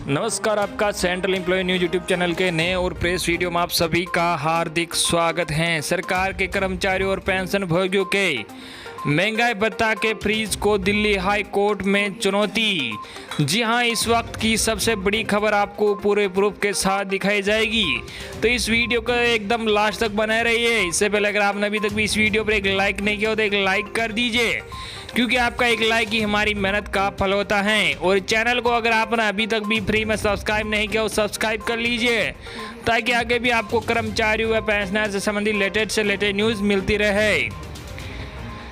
नमस्कार, आपका central employee news YouTube channel के नए और प्रेस वीडियो में आप सभी का हार्दिक स्वागत है। सरकार के कर्मचारियों और पेंशन भोगियों के महंगाई भत्ता के फ्रीज को दिल्ली हाई कोर्ट में चुनौती। जी हां, इस वक्त की सबसे बड़ी खबर आपको पूरे प्रूफ के साथ दिखाई जाएगी, तो इस वीडियो को एकदम लास्ट तक बनाए रहिए। इससे पहले अगर आपने अभी तक भी इस वीडियो पर एक लाइक नहीं किया हो तो एक लाइक कर दीजिए, क्योंकि आपका एक लाइक ही हमारी मेहनत का फल होता है। और चैनल को अगर आपने अभी तक भी फ्री में सब्सक्राइब नहीं किया हो सब्सक्राइब कर लीजिए, ताकि आगे भी आपको कर्मचारियों व पेंशनर से संबंधित लेटेस्ट न्यूज़ मिलती रहे।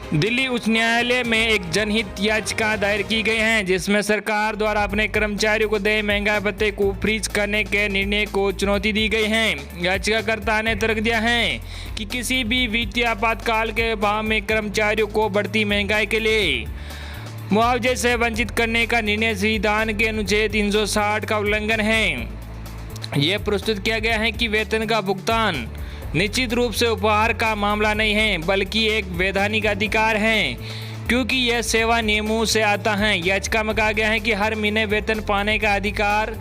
दिल्ली उच्च न्यायालय में एक जनहित याचिका दायर की गई है, जिसमें सरकार द्वारा अपने कर्मचारियों को देय महंगाई भत्ते को फ्रीज करने के निर्णय को चुनौती दी गई है। याचिकाकर्ता ने तर्क दिया है कि किसी भी वित्तीय आपातकाल के भाव में कर्मचारियों को बढ़ती महंगाई के लिए मुआवजे से वंचित करने का निर्णय संविधान के अनुच्छेद 360 का उल्लंघन है। यह प्रस्तुत किया गया है कि वेतन का भुगतान निश्चित रूप से उपहार का मामला नहीं है, बल्कि एक वैधानिक अधिकार है, क्योंकि यह सेवा नियमों से आता है। याचिका में कहा गया है कि हर महीने वेतन पाने का अधिकार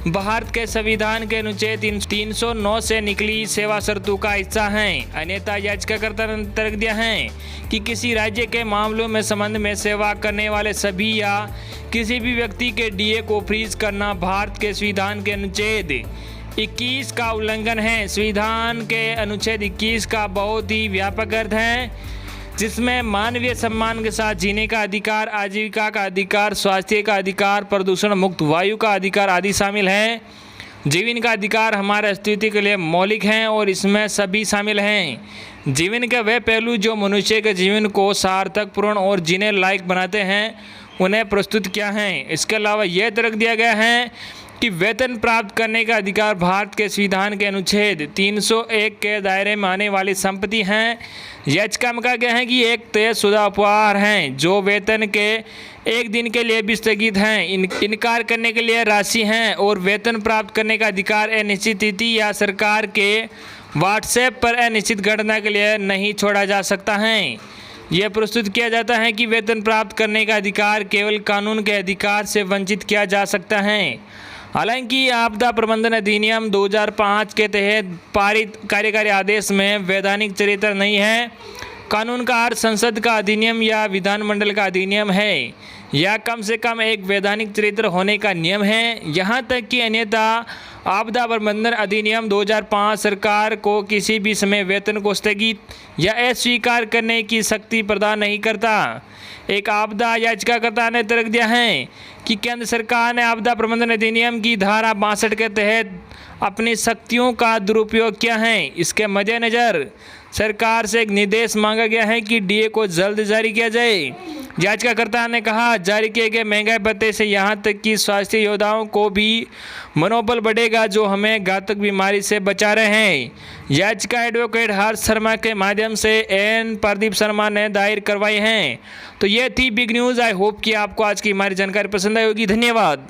भारत के संविधान के अनुच्छेद 309 से निकली सेवा शर्तों का हिस्सा है। अन्यथा याचिकाकर्ता ने तर्क दिया है कि किसी राज्य के मामलों में संबंध में सेवा करने वाले सभी या किसी भी व्यक्ति के डीए को फ्रीज करना भारत के संविधान के अनुच्छेद 21 का उल्लंघन है। संविधान के अनुच्छेद 21 का बहुत ही व्यापक अर्थ है, जिसमें मानवीय सम्मान के साथ जीने का अधिकार, आजीविका का अधिकार, स्वास्थ्य का अधिकार, प्रदूषण मुक्त वायु का अधिकार आदि शामिल है। जीवन का अधिकार हमारे अस्तित्व के लिए मौलिक हैं और इसमें सभी शामिल हैं। जीवन के वे पहलू जो मनुष्य के जीवन को सार्थक, पूर्ण और जीने लायक बनाते हैं, उन्हें प्रस्तुत किया है। इसके अलावा यह तर्क दिया गया है कि वेतन प्राप्त करने का अधिकार भारत के संविधान के अनुच्छेद 301 के दायरे में आने वाली संपत्ति हैं। याचिका में कहा गया है कि एक तयशुदा उपहार हैं जो वेतन के एक दिन के लिए भी स्थगित हैं, इनकार करने के लिए राशि हैं, और वेतन प्राप्त करने का अधिकार अनिश्चित तिथि या सरकार के व्हाट्सएप पर अनिश्चित गणना के लिए नहीं छोड़ा जा सकता है। यह प्रस्तुत किया जाता है कि वेतन प्राप्त करने का अधिकार केवल कानून के अधिकार से वंचित किया जा सकता है। हालांकि आपदा प्रबंधन अधिनियम 2005 के तहत पारित कार्यकारी आदेश में वैधानिक चरित्र नहीं है। कानून का अर्थ संसद का अधिनियम या विधानमंडल का अधिनियम है, या कम से कम एक वैधानिक चरित्र होने का नियम है। यहाँ तक कि अन्यथा आपदा प्रबंधन अधिनियम 2005 सरकार को किसी भी समय वेतन को स्थगित या अस्वीकार करने की शक्ति प्रदान नहीं करता। एक आपदा याचिकाकर्ता ने तर्क दिया है कि केंद्र सरकार ने आपदा प्रबंधन अधिनियम की धारा 62 के तहत अपनी शक्तियों का दुरुपयोग किया है। इसके मद्देनज़र सरकार से एक निर्देश मांगा गया है कि डीए को जल्द जारी किया जाए। याचिकाकर्ता ने कहा, जारी किए गए महंगाई भत्ते से यहाँ तक कि स्वास्थ्य योद्धाओं को भी मनोबल बढ़ेगा जो हमें घातक बीमारी से बचा रहे हैं। याचिका एडवोकेट हर्ष शर्मा के माध्यम से एन प्रदीप शर्मा ने दायर करवाई हैं। तो ये थी बिग न्यूज़। आई होप कि आपको आज की हमारी जानकारी पसंद आई होगी। धन्यवाद।